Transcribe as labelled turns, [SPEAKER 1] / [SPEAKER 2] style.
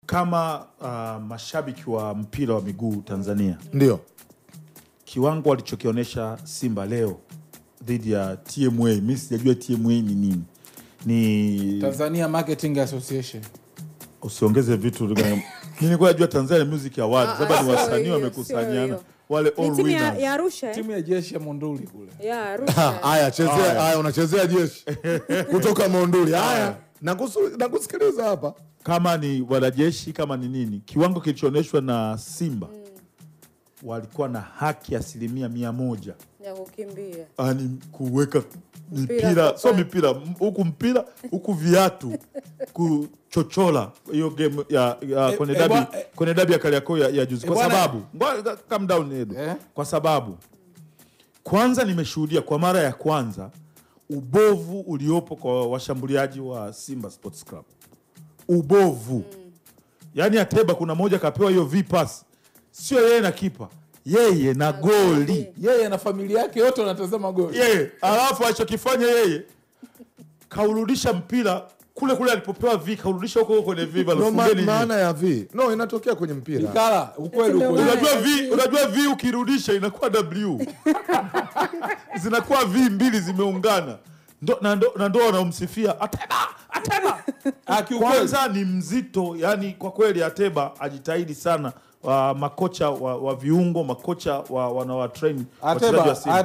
[SPEAKER 1] kama mashabiki wa mpira wa miguu Tanzania,
[SPEAKER 2] ndio
[SPEAKER 1] kiwango walichokionyesha Simba leo dhidi ya TMA, mimi sijajua TMA ni nini. Ni
[SPEAKER 3] Tanzania Marketing Association.
[SPEAKER 1] Usiongeze vitu. Mimi nilikuwa najua Tanzania Music Awards, sababu ni wasanii wamekusanyana wale all winners.
[SPEAKER 4] Timu ya Arusha.
[SPEAKER 3] Timu ya jeshi ya Monduli kule.
[SPEAKER 4] Ya Arusha.
[SPEAKER 2] Haya chezea, haya unachezea jeshi kutoka Monduli. Haya nakusikiliza hapa.
[SPEAKER 1] Kama ni wanajeshi, kama ni nini, kiwango kilichoonyeshwa na Simba walikuwa na haki 100%
[SPEAKER 4] ya kukimbia.
[SPEAKER 1] Ani kuweka mipira, so mipira huku viatu kuchochola hiyo game ya kwenye dabi ya Kariakoo ya juzi, kwa sababu calm down Edo. Kwa sababu kwanza nimeshuhudia kwa mara ya kwanza ubovu uliopo kwa washambuliaji wa Simba Sports Club. Ubovu. Yani Ateba kuna moja kapewa hiyo V-pass. Sio yeye na kipa, yeye na goli.
[SPEAKER 3] Yeye na familia yake yote wanatazama goli.
[SPEAKER 1] Yeye alafu alichokifanya yeye kaurudisha mpira kule alipopewa V, kaurudisha huko kwenye V.
[SPEAKER 2] No, maana ya V inatokea kwenye mpira.
[SPEAKER 3] Ikala ukweli.
[SPEAKER 1] Unajua V ukirudisha inakuwa W. Zinakuwa V mbili zimeungana. Ndo wanaomsifia Ateba. Kwanza ni mzito, yani kwa kweli Ateba ajitahidi sana. Makocha wa viungo, makocha wanawatrain wachezaji wa Simba.